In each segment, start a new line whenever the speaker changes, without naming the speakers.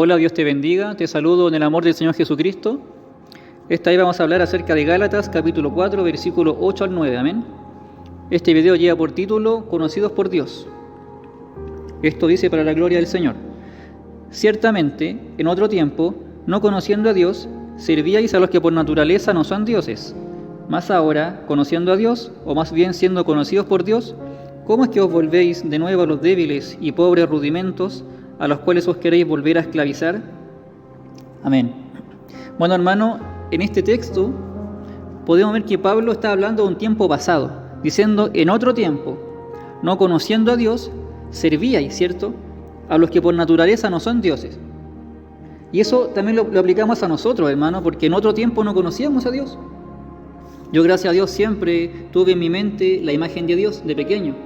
Hola, Dios te bendiga, te saludo en el amor del Señor Jesucristo. Esta vez vamos a hablar acerca de Gálatas, capítulo 4, versículo 8 al 9, amén. Este video lleva por título, Conocidos por Dios. Esto dice para la gloria del Señor. Ciertamente, en otro tiempo, no conociendo a Dios, servíais a los que por naturaleza no son dioses. Mas ahora, conociendo a Dios, o más bien siendo conocidos por Dios, ¿cómo es que os volvéis de nuevo a los débiles y pobres rudimentos, a los cuales os queréis volver a esclavizar? Amén. Bueno, hermano, en este texto podemos ver que Pablo está hablando de un tiempo pasado, diciendo, en otro tiempo, no conociendo a Dios, servíais, ¿cierto?, a los que por naturaleza no son dioses. Y eso también lo aplicamos a nosotros, hermano, porque en otro tiempo no conocíamos a Dios. Yo, gracias a Dios, siempre tuve en mi mente la imagen de Dios de pequeño.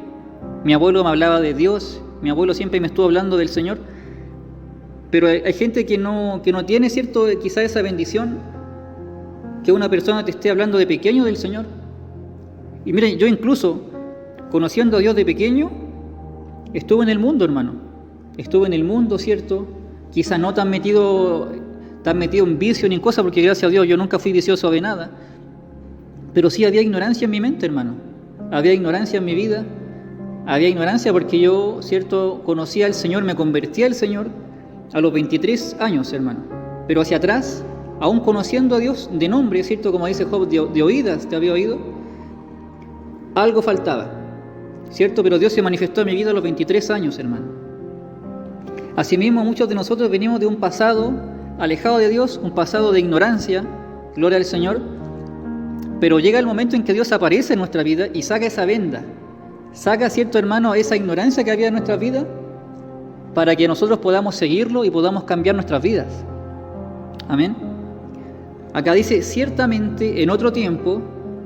Mi abuelo me hablaba de Dios, mi abuelo siempre me estuvo hablando del Señor, pero hay gente que no tiene, ¿cierto?, quizá esa bendición, que una persona te esté hablando de pequeño del Señor. Y miren, yo incluso, conociendo a Dios de pequeño, estuve en el mundo, hermano. Estuve en el mundo, ¿cierto? Quizá no tan metido en vicio ni en cosas, porque gracias a Dios yo nunca fui vicioso de nada. Pero sí había ignorancia en mi mente, hermano. Había ignorancia en mi vida. Había ignorancia porque yo, ¿cierto?, conocía al Señor, me convertí al Señor a los 23 años, hermano. Pero hacia atrás, aún conociendo a Dios de nombre, ¿cierto?, como dice Job, de oídas te había oído, algo faltaba, ¿cierto? Pero Dios se manifestó en mi vida a los 23 años, hermano. Asimismo, muchos de nosotros venimos de un pasado alejado de Dios, un pasado de ignorancia, gloria al Señor, pero llega el momento en que Dios aparece en nuestra vida y saca esa venda, saca, ¿cierto, hermano?, esa ignorancia que había en nuestra vida para que nosotros podamos seguirlo y podamos cambiar nuestras vidas. Amén. Acá dice, ciertamente en otro tiempo,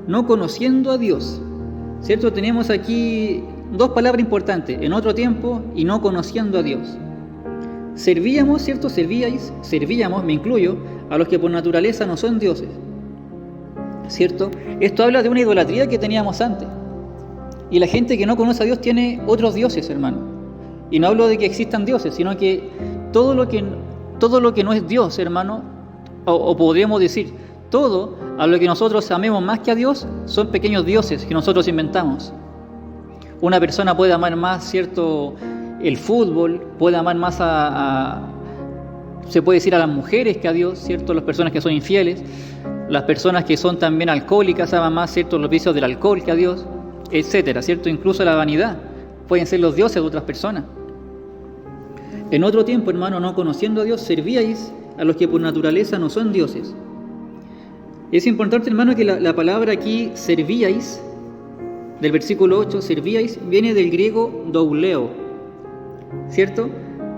no conociendo a Dios. ¿Cierto? Tenemos aquí dos palabras importantes, en otro tiempo y no conociendo a Dios. Servíamos, ¿cierto? Servíamos, me incluyo, a los que por naturaleza no son dioses. ¿Cierto? Esto habla de una idolatría que teníamos antes. Y la gente que no conoce a Dios tiene otros dioses, hermano. Y no hablo de que existan dioses, sino que todo lo que no es Dios, hermano, o podríamos decir, todo a lo que nosotros amemos más que a Dios, son pequeños dioses que nosotros inventamos. Una persona puede amar más, ¿cierto?, el fútbol, puede amar más se puede decir a las mujeres que a Dios, ¿cierto?, las personas que son infieles, las personas que son también alcohólicas aman más, ¿cierto?, los vicios del alcohol que a Dios, etcétera, ¿cierto? Incluso la vanidad, pueden ser los dioses de otras personas. En otro tiempo, hermano, no conociendo a Dios, servíais a los que por naturaleza no son dioses. Es importante, hermano, que la palabra aquí, servíais, del versículo 8, servíais, viene del griego douleo, ¿cierto?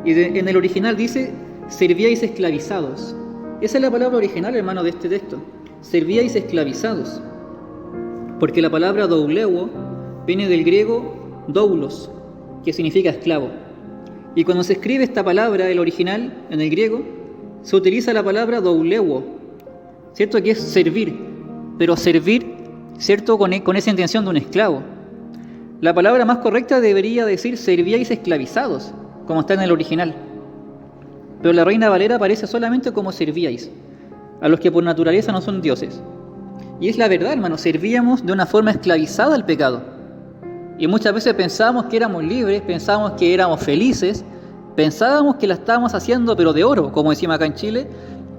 Y en el original dice, servíais esclavizados. Esa es la palabra original, hermano, de este texto. Servíais esclavizados. Porque la palabra douleo viene del griego doulos, que significa esclavo. Y cuando se escribe esta palabra, el original, en el griego, se utiliza la palabra douleuo, ¿cierto?, que es servir, pero servir, ¿cierto?, con esa intención de un esclavo. La palabra más correcta debería decir servíais esclavizados, como está en el original. Pero la Reina Valera aparece solamente como servíais, a los que por naturaleza no son dioses. Y es la verdad, hermano, servíamos de una forma esclavizada al pecado. Y muchas veces pensábamos que éramos libres, pensábamos que éramos felices, pensábamos que la estábamos haciendo pero de oro, como decimos acá en Chile,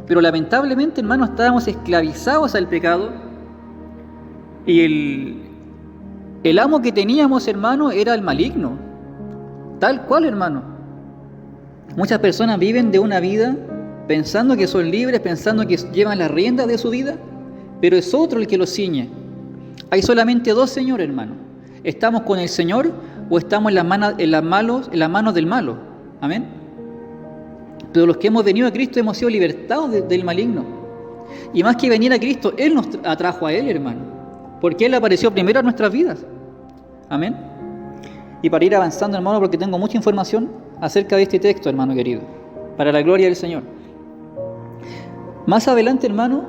pero lamentablemente, hermano, estábamos esclavizados al pecado y el amo que teníamos, hermano, era el maligno. Tal cual, hermano. Muchas personas viven de una vida pensando que son libres, pensando que llevan las riendas de su vida, pero es otro el que los ciñe. Hay solamente dos señores, hermano. ¿Estamos con el Señor o estamos en las manos del malo? Amén. Pero los que hemos venido a Cristo hemos sido libertados del maligno. Y más que venir a Cristo, Él nos atrajo a Él, hermano. Porque Él apareció primero en nuestras vidas. Amén. Y para ir avanzando, hermano, porque tengo mucha información acerca de este texto, hermano querido, para la gloria del Señor. Más adelante, hermano,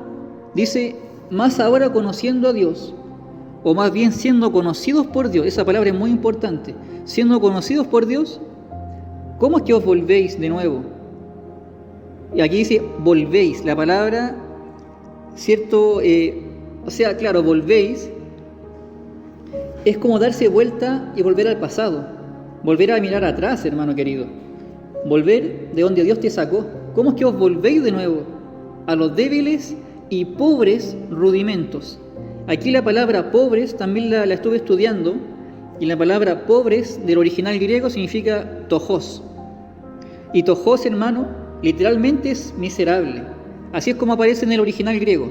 dice, más ahora conociendo a Dios, o más bien siendo conocidos por Dios. Esa palabra es muy importante. Siendo conocidos por Dios, ¿cómo es que os volvéis de nuevo Y aquí dice volvéis, la palabra, ¿cierto? Claro, volvéis es como darse vuelta y volver al pasado, volver a mirar atrás, hermano querido, volver de donde Dios te sacó. ¿Cómo es que os volvéis de nuevo? A los débiles y pobres rudimentos. Aquí la palabra pobres también la estuve estudiando, y la palabra pobres del original griego significa tojos. Y tojos, hermano, literalmente es miserable. Así es como aparece en el original griego.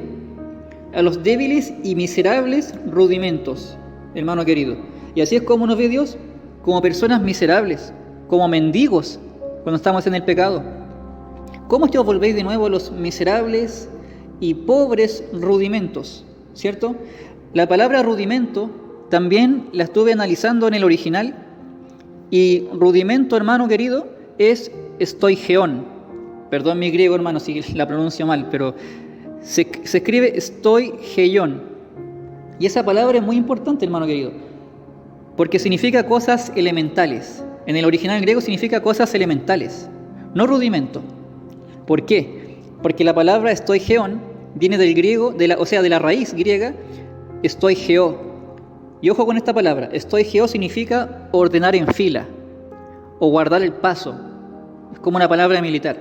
A los débiles y miserables rudimentos, hermano querido. Y así es como nos ve Dios, como personas miserables, como mendigos cuando estamos en el pecado. ¿Cómo es que os volvéis de nuevo a los miserables y pobres rudimentos? ¿Cierto? La palabra rudimento también la estuve analizando en el original, y rudimento, hermano querido, es stoigeon. Perdón mi griego, hermano, si la pronuncio mal, pero se escribe stoigeon. Y esa palabra es muy importante, hermano querido, porque significa cosas elementales. En el original griego significa cosas elementales, no rudimento. ¿Por qué? Porque la palabra stoigeon viene del griego, de la raíz griega, stoigeo. Y ojo con esta palabra, stoigeo significa ordenar en fila o guardar el paso. Es como una palabra militar.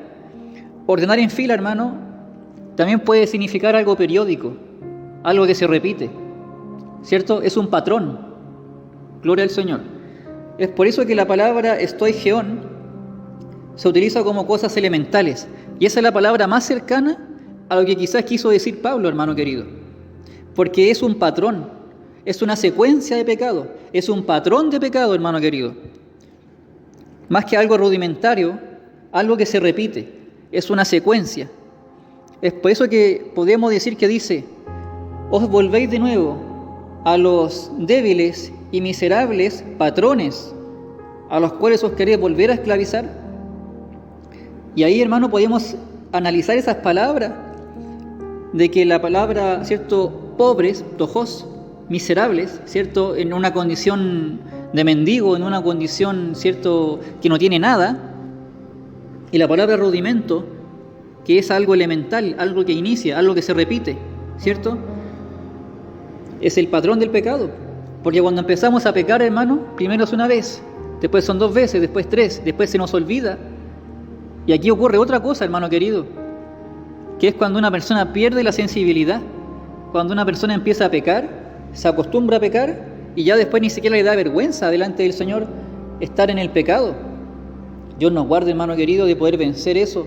Ordenar en fila, hermano, también puede significar algo periódico, algo que se repite, ¿cierto? Es un patrón. Gloria al Señor. Es por eso que la palabra stoigeon se utiliza como cosas elementales. Y esa es la palabra más cercana a lo que quizás quiso decir Pablo, hermano querido. Porque es un patrón, es una secuencia de pecado, es un patrón de pecado, hermano querido. Más que algo rudimentario, algo que se repite, es una secuencia. Es por eso que podemos decir que dice, os volvéis de nuevo a los débiles y miserables patrones a los cuales os queréis volver a esclavizar. Y ahí, hermano, podemos analizar esas palabras, de que la palabra, ¿cierto?, pobres, tojos, miserables, ¿cierto?, en una condición de mendigo, en una condición, ¿cierto?, que no tiene nada, y la palabra rudimento, que es algo elemental, algo que inicia, algo que se repite, ¿cierto?, es el patrón del pecado. Porque cuando empezamos a pecar, hermano, primero es una vez, después son 2 veces, después 3, después se nos olvida. Y aquí ocurre otra cosa, hermano querido, que es cuando una persona pierde la sensibilidad, cuando una persona empieza a pecar, se acostumbra a pecar, y ya después ni siquiera le da vergüenza delante del Señor estar en el pecado. Dios nos guarde, hermano querido, de poder vencer eso,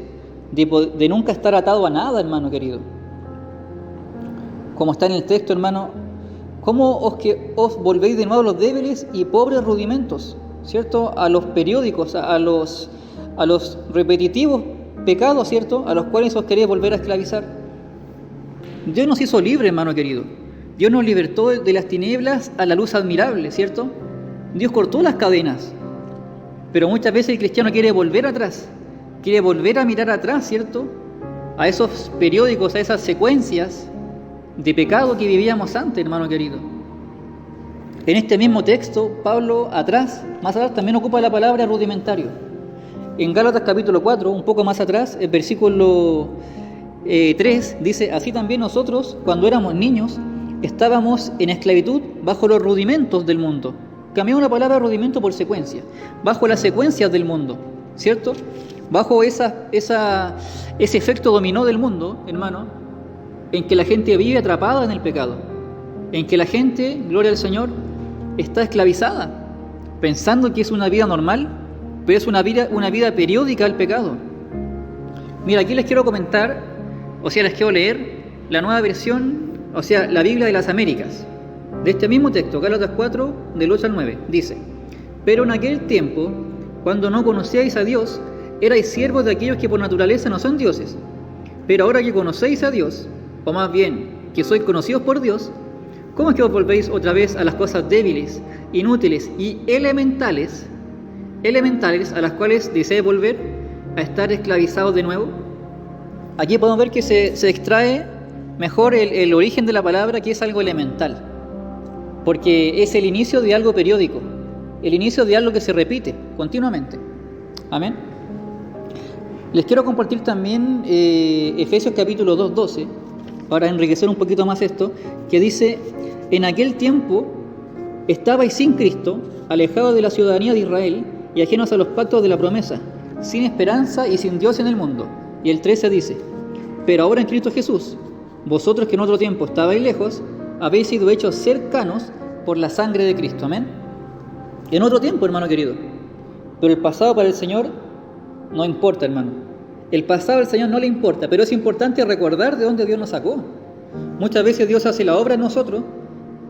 de nunca estar atado a nada, hermano querido. Como está en el texto, hermano, ¿cómo os volvéis de nuevo a los débiles y pobres rudimentos? ¿Cierto? A los periódicos, a los repetitivos pecados, ¿cierto?, a los cuales os queréis volver a esclavizar. Dios nos hizo libres, hermano querido. Dios nos libertó de las tinieblas a la luz admirable, ¿cierto? Dios cortó las cadenas. Pero muchas veces el cristiano quiere volver atrás, quiere volver a mirar atrás, ¿cierto?, a esos periódicos, a esas secuencias de pecado que vivíamos antes, hermano querido. En este mismo texto, Pablo más atrás también ocupa la palabra rudimentario. En Gálatas capítulo 4, un poco más atrás, el versículo 3, dice, así también nosotros, cuando éramos niños, estábamos en esclavitud bajo los rudimentos del mundo. Cambiamos la palabra rudimento por secuencia, bajo las secuencias del mundo, ¿cierto? Bajo ese efecto dominó del mundo, hermano, en que la gente vive atrapada en el pecado, en que la gente, gloria al Señor, está esclavizada, pensando que es una vida normal, pero es una vida periódica al pecado. Mira, aquí les quiero comentar, les quiero leer la nueva versión, la Biblia de las Américas, de este mismo texto, Gálatas 4, del 8 al 9, dice, pero en aquel tiempo, cuando no conocíais a Dios, erais siervos de aquellos que por naturaleza no son dioses, pero ahora que conocéis a Dios, o más bien, que sois conocidos por Dios, ¿cómo es que os volvéis otra vez a las cosas débiles, inútiles y elementales a las cuales deseáis volver a estar esclavizados de nuevo? Aquí podemos ver que se extrae mejor el origen de la palabra, que es algo elemental, porque es el inicio de algo periódico, el inicio de algo que se repite continuamente. Amén. Les quiero compartir también Efesios capítulo 2, 12, para enriquecer un poquito más esto, que dice: en aquel tiempo estabais sin Cristo, alejados de la ciudadanía de Israel y ajenos a los pactos de la promesa, sin esperanza y sin Dios en el mundo. Y el 13 dice: pero ahora en Cristo Jesús, vosotros que en otro tiempo estabais lejos, habéis sido hechos cercanos por la sangre de Cristo. Amén. En otro tiempo, hermano querido. Pero el pasado para el Señor no importa, hermano. El pasado al Señor no le importa, pero es importante recordar de dónde Dios nos sacó. Muchas veces Dios hace la obra en nosotros,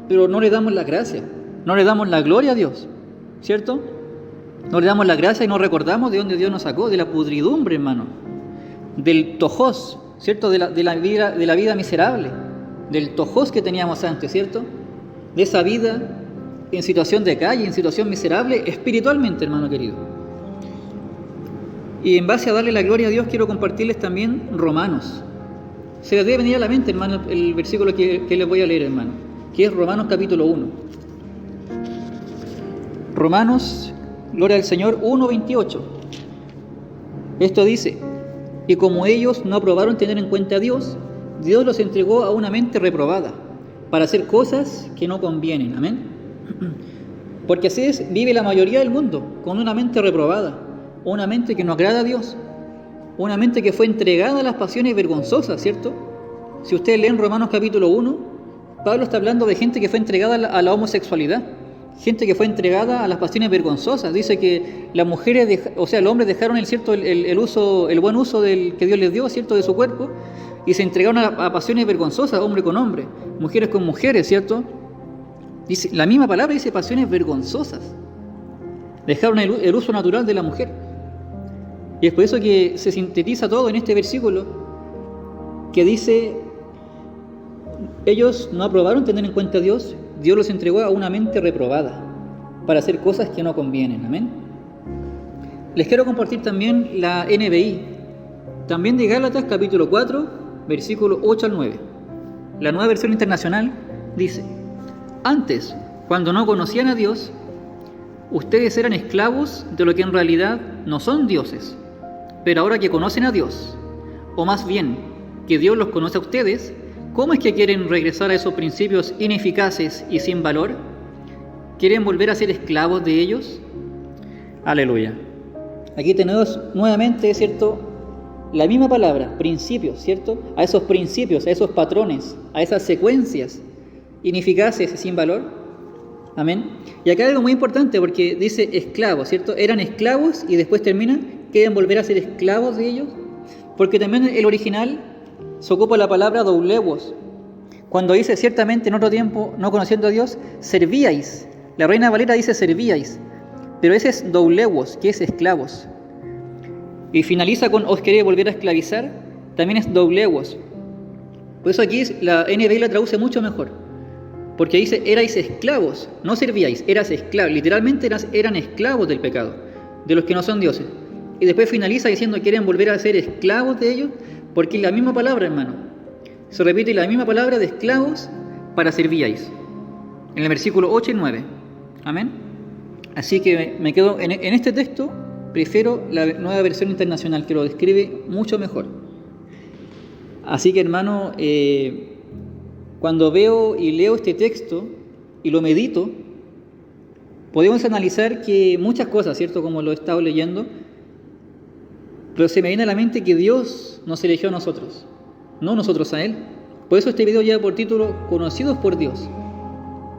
pero no le damos la gracia, no le damos la gloria a Dios, ¿cierto? No le damos la gracia y no recordamos de dónde Dios nos sacó, de la pudridumbre, hermano, del tojos, ¿cierto? De la vida miserable, del tojos que teníamos antes, ¿cierto? De esa vida en situación de calle, en situación miserable espiritualmente, hermano querido. Y en base a darle la gloria a Dios, quiero compartirles también Romanos. Se les debe venir a la mente, hermano, el versículo que les voy a leer, hermano, que es Romanos capítulo 1. Romanos, gloria al Señor, 1:28. Esto dice: y como ellos no aprobaron tener en cuenta a Dios, Dios los entregó a una mente reprobada, para hacer cosas que no convienen. Amén. Porque así vive la mayoría del mundo, con una mente reprobada, una mente que no agrada a Dios, una mente que fue entregada a las pasiones vergonzosas, ¿cierto? Si ustedes leen Romanos capítulo 1, Pablo está hablando de gente que fue entregada a la homosexualidad, gente que fue entregada a las pasiones vergonzosas. Dice que las mujeres, los hombres dejaron el buen uso que Dios les dio, ¿cierto?, de su cuerpo, y se entregaron a pasiones vergonzosas, hombre con hombre, mujeres con mujeres, ¿cierto? Dice, la misma palabra dice pasiones vergonzosas. Dejaron el uso natural de la mujer. Y es por eso que se sintetiza todo en este versículo, que dice: ellos no aprobaron tener en cuenta a Dios, Dios los entregó a una mente reprobada, para hacer cosas que no convienen. Amén. Les quiero compartir también la NBI, también de Gálatas capítulo 4, versículo 8 al 9. La Nueva Versión Internacional dice: antes, cuando no conocían a Dios, ustedes eran esclavos de lo que en realidad no son dioses. Pero ahora que conocen a Dios, o más bien, que Dios los conoce a ustedes, ¿cómo es que quieren regresar a esos principios ineficaces y sin valor? ¿Quieren volver a ser esclavos de ellos? Aleluya. Aquí tenemos nuevamente, ¿cierto?, la misma palabra, principios, ¿cierto? A esos principios, a esos patrones, a esas secuencias ineficaces y sin valor. Amén. Y acá hay algo muy importante, porque dice esclavos, ¿cierto? Eran esclavos y después termina: ¿quieren volver a ser esclavos de ellos? Porque también el original se ocupa la palabra douleuos. Cuando dice ciertamente en otro tiempo, no conociendo a Dios, servíais. La Reina Valera dice servíais, pero ese es douleuos, que es esclavos. Y finaliza con: os queréis volver a esclavizar, también es douleuos. Por eso aquí la NBI la traduce mucho mejor, porque dice: erais esclavos, no servíais, eras esclavos. Literalmente eran esclavos del pecado, de los que no son dioses. Y después finaliza diciendo: quieren volver a ser esclavos de ellos, porque es la misma palabra, hermano. Se repite la misma palabra de esclavos para servíais, en el versículo 8 y 9. Amén. Así que me quedo en este texto. Prefiero la Nueva Versión Internacional, que lo describe mucho mejor. Así que, hermano, cuando veo y leo este texto y lo medito, podemos analizar que muchas cosas, ¿cierto?, como lo he estado leyendo, pero se me viene a la mente que Dios nos eligió a nosotros, no nosotros a Él. Por eso este video lleva por título Conocidos por Dios.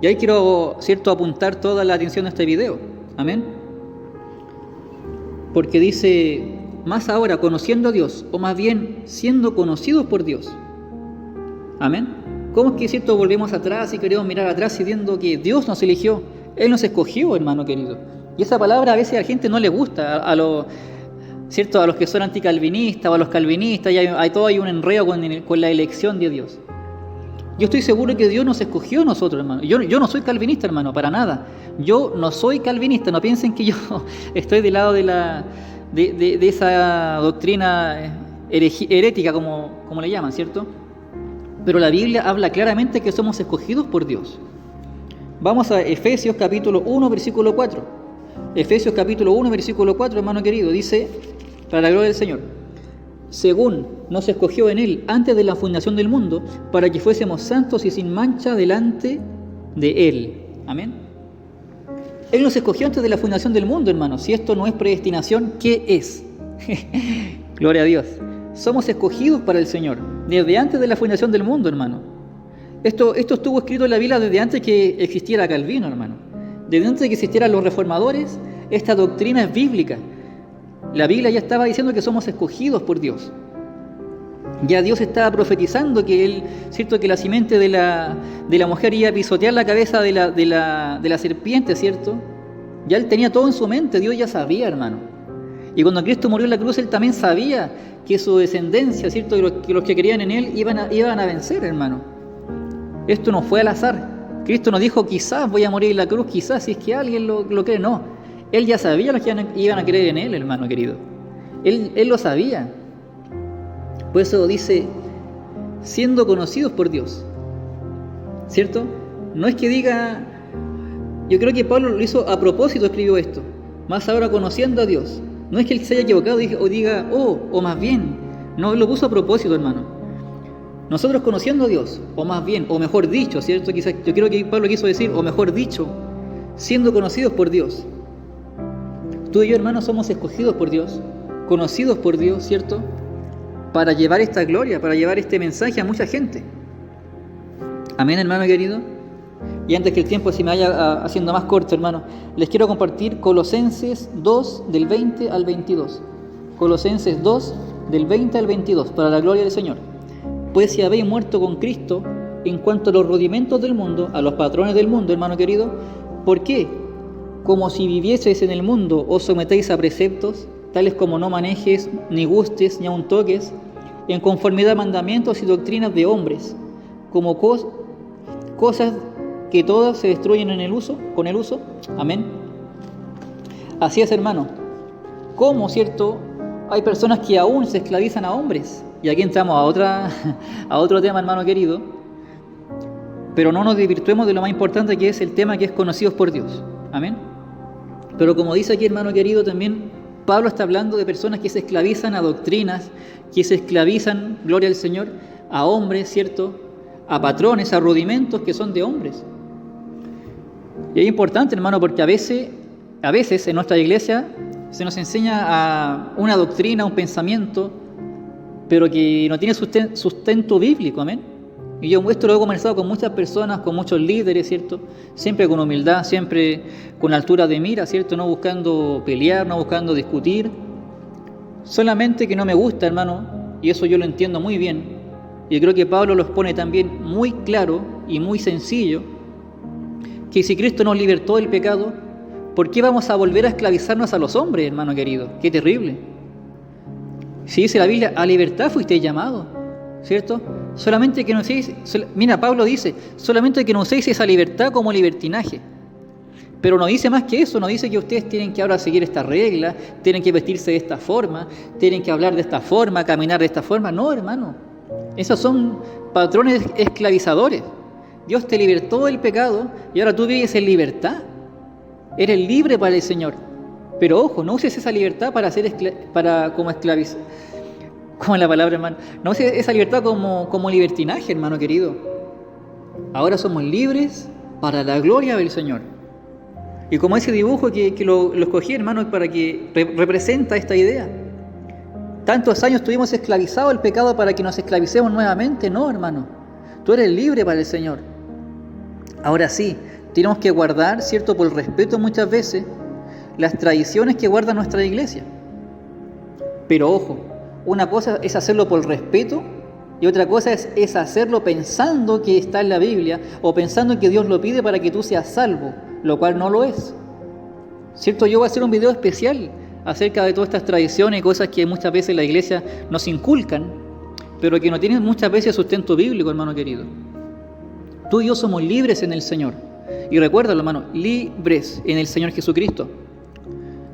Y ahí quiero, ¿cierto?, apuntar toda la atención a este video. Amén. Porque dice: más ahora conociendo a Dios, o más bien siendo conocidos por Dios. Amén. ¿Cómo es que, cierto, volvemos atrás y queremos mirar atrás diciendo que Dios nos eligió? Él nos escogió, hermano querido. Y esa palabra a veces a la gente no le gusta, ¿cierto?, a los que son anticalvinistas o a los calvinistas, y hay un enredo con la elección de Dios. Yo estoy seguro que Dios nos escogió a nosotros, hermano. Yo no soy calvinista, hermano, para nada. Yo no soy calvinista, no piensen que yo estoy del lado de esa doctrina herética, como le llaman, ¿cierto? Pero la Biblia habla claramente que somos escogidos por Dios. Vamos a Efesios capítulo 1, versículo 4. Efesios capítulo 1, versículo 4, hermano querido, dice, para la gloria del Señor: según nos escogió en Él antes de la fundación del mundo, para que fuésemos santos y sin mancha delante de Él. Amén. Él nos escogió antes de la fundación del mundo, hermanos. Si esto no es predestinación, ¿qué es? Gloria a Dios. Somos escogidos para el Señor, desde antes de la fundación del mundo, hermano. Esto estuvo escrito en la Biblia desde antes que existiera Calvino, hermano. Desde antes de que existieran los reformadores, esta doctrina es bíblica. La Biblia ya estaba diciendo que somos escogidos por Dios. Ya Dios estaba profetizando que cierto, que la simiente de la mujer iba a pisotear la cabeza de la serpiente, ¿cierto? Ya Él tenía todo en su mente, Dios ya sabía, hermano. Y cuando Cristo murió en la cruz, Él también sabía que su descendencia, ¿cierto? Que los que creían en Él iban a vencer, hermano. Esto no fue al azar. Cristo no dijo, quizás voy a morir en la cruz, quizás si es que alguien lo cree, no. Él ya sabía los que iban a creer en Él, hermano querido. Él lo sabía. Por eso dice, siendo conocidos por Dios. ¿Cierto? No es que diga, yo creo que Pablo lo hizo a propósito, escribió esto. Más ahora conociendo a Dios. No es que él se haya equivocado o diga, o más bien. No, lo puso a propósito, hermano. Nosotros conociendo a Dios, o más bien, o mejor dicho, ¿cierto? Quizás, yo creo que Pablo quiso decir, o mejor dicho, siendo conocidos por Dios. Tú y yo, hermanos, somos escogidos por Dios, conocidos por Dios, ¿cierto? Para llevar esta gloria, para llevar este mensaje a mucha gente. Amén, hermano querido. Y antes que el tiempo se me vaya haciendo más corto, hermano, les quiero compartir Colosenses 2, del 20 al 22. Colosenses 2, del 20 al 22, para la gloria del Señor. Pues si habéis muerto con Cristo en cuanto a los rudimentos del mundo, a los patrones del mundo, hermano querido, ¿por qué? Como si vivieseis en el mundo, os sometéis a preceptos, tales como no manejes, ni gustes, ni aun toques, en conformidad a mandamientos y doctrinas de hombres, como cosas que todas se destruyen con el uso. Amén. Así es, hermano. ¿Cómo, cierto? Hay personas que aún se esclavizan a hombres. Y aquí entramos a otro tema, hermano querido. Pero no nos desvirtuemos de lo más importante, que es el tema que es conocidos por Dios. Amén. Pero como dice aquí, hermano querido, también Pablo está hablando de personas que se esclavizan a doctrinas, que se esclavizan, gloria al Señor, a hombres, ¿cierto? A patrones, a rudimentos que son de hombres. Y es importante, hermano, porque a veces en nuestra iglesia se nos enseña a una doctrina, un pensamiento, pero que no tiene sustento bíblico, amén. Y yo esto lo he conversado con muchas personas, con muchos líderes, ¿cierto? Siempre con humildad, siempre con altura de mira, ¿cierto? No buscando pelear, no buscando discutir. Solamente que no me gusta, hermano, y eso yo lo entiendo muy bien. Y creo que Pablo los pone también muy claro y muy sencillo, que si Cristo nos libertó del pecado, ¿por qué vamos a volver a esclavizarnos a los hombres, hermano querido? ¡Qué terrible! Si dice la Biblia, a libertad fuisteis llamados, ¿cierto? Solamente que no uséis, mira, Pablo dice, solamente que no uséis esa libertad como libertinaje. Pero no dice más que eso, no dice que ustedes tienen que ahora seguir esta regla, tienen que vestirse de esta forma, tienen que hablar de esta forma, caminar de esta forma. No, hermano, esos son patrones esclavizadores. Dios te libertó del pecado y ahora tú vives en libertad. Eres libre para el Señor. Pero ojo, no uses esa libertad como esclavizar. Como la palabra, hermano. No uses esa libertad como libertinaje, hermano querido. Ahora somos libres para la gloria del Señor. Y como ese dibujo que lo escogí, hermano, para que representa esta idea. Tantos años estuvimos esclavizados al pecado para que nos esclavicemos nuevamente. No, hermano. Tú eres libre para el Señor. Ahora sí, tenemos que guardar, ¿cierto? Por respeto muchas veces, las tradiciones que guarda nuestra iglesia. Pero ojo, una cosa es hacerlo por respeto y otra cosa es hacerlo pensando que está en la Biblia o pensando que Dios lo pide para que tú seas salvo, lo cual no lo es. ¿Cierto? Yo voy a hacer un video especial acerca de todas estas tradiciones y cosas que muchas veces la iglesia nos inculcan, pero que no tienen muchas veces sustento bíblico, hermano querido. Tú y yo somos libres en el Señor. Y recuérdalo, hermano, libres en el Señor Jesucristo.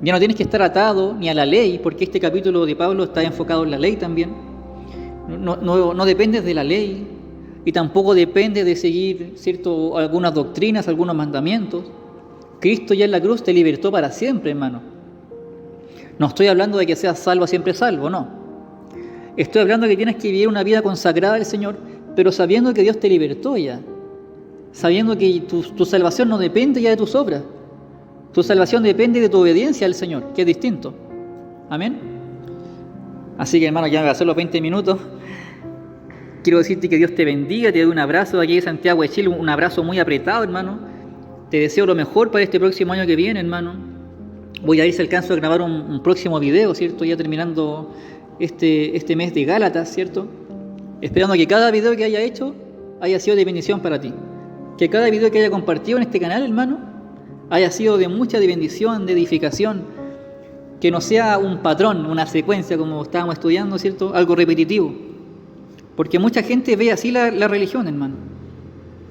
Ya no tienes que estar atado ni a la ley, porque este capítulo de Pablo está enfocado en la ley también. No dependes de la ley y tampoco depende de seguir, ¿cierto?, algunas doctrinas, algunos mandamientos. Cristo ya en la cruz te libertó para siempre, hermano. No estoy hablando de que seas salvo siempre salvo, no. Estoy hablando de que tienes que vivir una vida consagrada al Señor, pero sabiendo que Dios te libertó ya. Sabiendo que tu salvación no depende ya de tus obras. Tu salvación depende de tu obediencia al Señor, que es distinto. Amén. Así que, hermano, ya me va a hacer los 20 minutos. Quiero decirte que Dios te bendiga, te doy un abrazo de aquí de Santiago de Chile, un abrazo muy apretado, hermano. Te deseo lo mejor para este próximo año que viene, hermano. Voy a ver si alcanzo a grabar un próximo video, ¿cierto? Ya terminando este mes de Gálatas, ¿cierto? Esperando que cada video que haya hecho haya sido de bendición para ti. Que cada video que haya compartido en este canal, hermano, haya sido de mucha bendición, de edificación. Que no sea un patrón, una secuencia como estábamos estudiando, ¿cierto? Algo repetitivo. Porque mucha gente ve así la religión, hermano.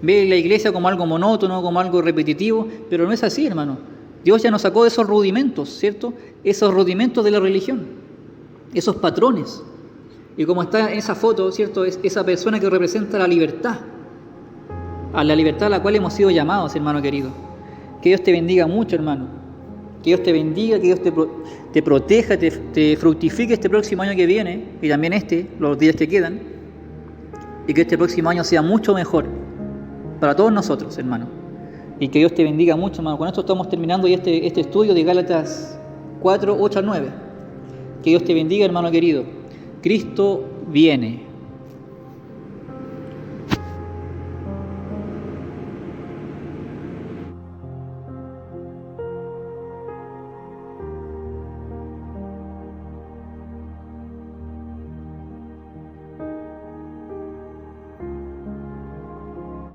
Ve la iglesia como algo monótono, como algo repetitivo, pero no es así, hermano. Dios ya nos sacó de esos rudimentos, ¿cierto? Esos rudimentos de la religión, esos patrones. Y como está en esa foto, ¿cierto? Es esa persona que representa la libertad, a la libertad a la cual hemos sido llamados, hermano querido. Que Dios te bendiga mucho, hermano. Que Dios te bendiga, que Dios te proteja, te fructifique este próximo año que viene, y también los días que quedan. Y que este próximo año sea mucho mejor para todos nosotros, hermano. Y que Dios te bendiga mucho, hermano. Con esto estamos terminando ya este estudio de Gálatas 4, 8 al 9. Que Dios te bendiga, hermano querido. Cristo viene.